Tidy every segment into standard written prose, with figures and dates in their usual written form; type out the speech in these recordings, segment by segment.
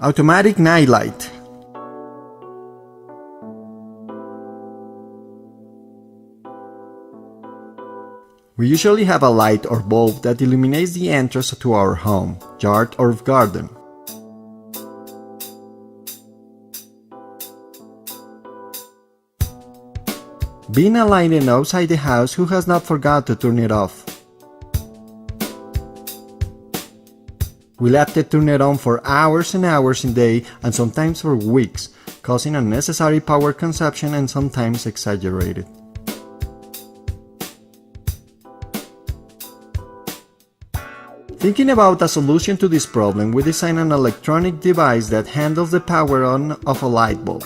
Automatic nightlight. We usually have a light or bulb that illuminates the entrance to our home, yard or garden. Being a lighting outside the house who has not forgot to turn it off. We left it turned on for hours and hours a day and sometimes for weeks, causing unnecessary power consumption and sometimes exaggerated. Thinking about a solution to this problem, we designed an electronic device that handles the power on of a light bulb.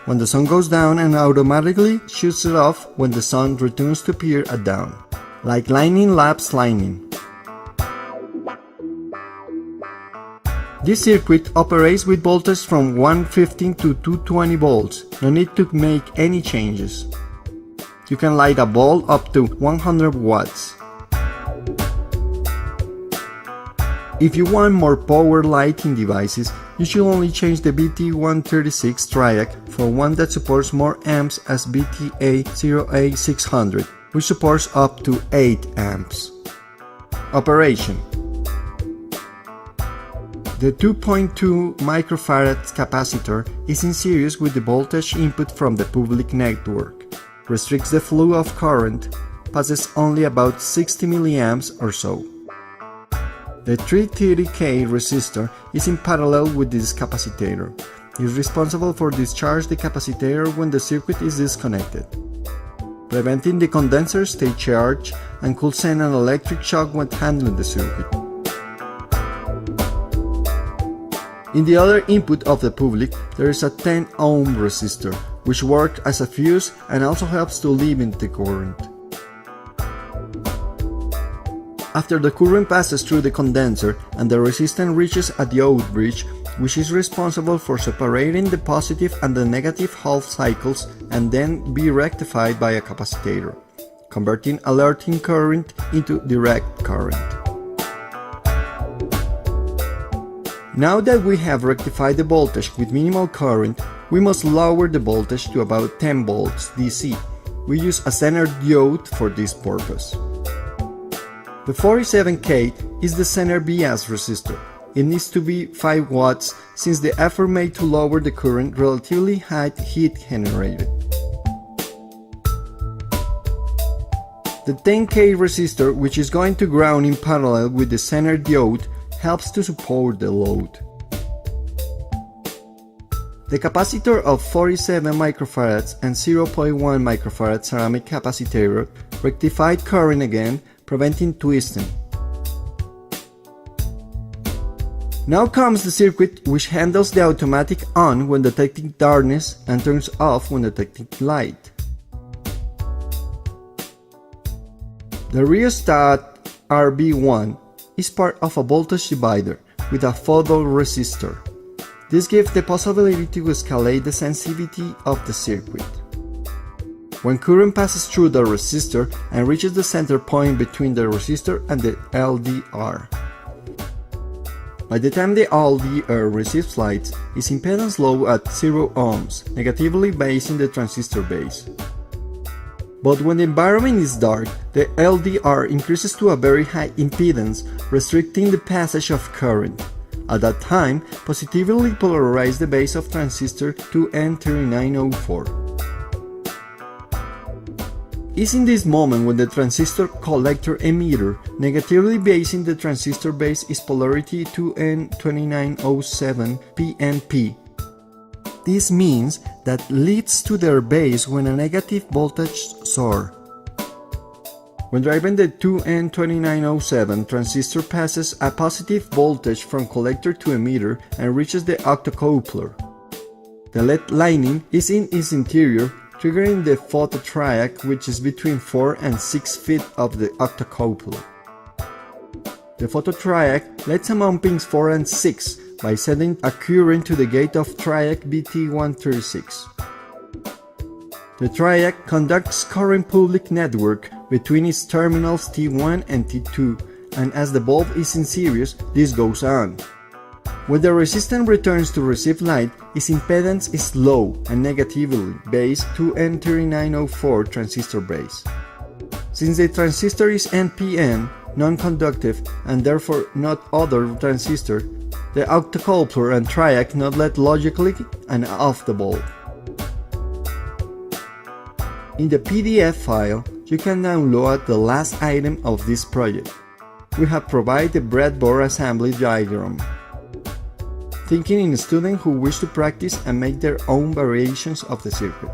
When the sun goes down and automatically shuts it off when the sun returns to appear at dawn, like lightning lapse lightning. This circuit operates with voltage from 115 to 220 volts, no need to make any changes. You can light a bulb up to 100 watts. If you want more power lighting devices, you should only change the BT136 triac for one that supports more amps as BTA0A600, which supports up to 8 amps. Operation. The 2.2 microfarad capacitor is in series with the voltage input from the public network, restricts the flow of current, passes only about 60 milliamps or so. The 330K resistor is in parallel with this capacitor. It is responsible for discharge the capacitor when the circuit is disconnected, preventing the condenser stay charged and could send an electric shock when handling the circuit. In the other input of the public, there is a 10 ohm resistor, which works as a fuse and also helps to limit the current. After the current passes through the condenser and the resistance reaches a diode bridge, which is responsible for separating the positive and the negative half cycles and then be rectified by a capacitor, converting alternating current into direct current. Now that we have rectified the voltage with minimal current, we must lower the voltage to about 10 volts DC. We use a Zener diode for this purpose. The 47K is the Zener bias resistor. It needs to be 5 watts since the effort made to lower the current relatively high heat generated. The 10K resistor, which is going to ground in parallel with the Zener diode, helps to support the load. The capacitor of 47 microfarads and 0.1 microfarad ceramic capacitor rectified current again, preventing twisting. Now comes the circuit which handles the automatic on when detecting darkness and turns off when detecting light. The rheostat RB1 is part of a voltage divider with a photoresistor. This gives the possibility to escalate the sensitivity of the circuit. When current passes through the resistor and reaches the center point between the resistor and the LDR. By the time the LDR receives light, its impedance low at 0 ohms, negatively basing the transistor base. But when the environment is dark, the LDR increases to a very high impedance, restricting the passage of current. At that time, positively polarize the base of transistor to N3904. It's in this moment when the transistor collector emitter, negatively basing the transistor base, is polarity to N2907 PNP. This means that leads to their base when a negative voltage source. When driving the 2N2907, transistor passes a positive voltage from collector to emitter and reaches the optocoupler. The LED lining is in its interior, triggering the phototriac, which is between 4 and 6 feet of the optocoupler. The phototriac lets among pins 4 and 6 by sending a current to the gate of triac BT136. The triac conducts current public network between its terminals T1 and T2 and as the bulb is in series, this goes on. When the resistor returns to receive light, its impedance is low and negatively based to N3904 transistor base. Since the transistor is NPN, non-conductive, and therefore not other transistor, the octocoupler and triac not let logically and off the bulb. In the PDF file, you can download the last item of this project. We have provided the breadboard assembly diagram. Thinking in students who wish to practice and make their own variations of the circuit.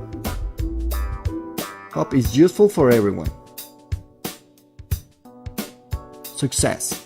Hope it's useful for everyone. Success!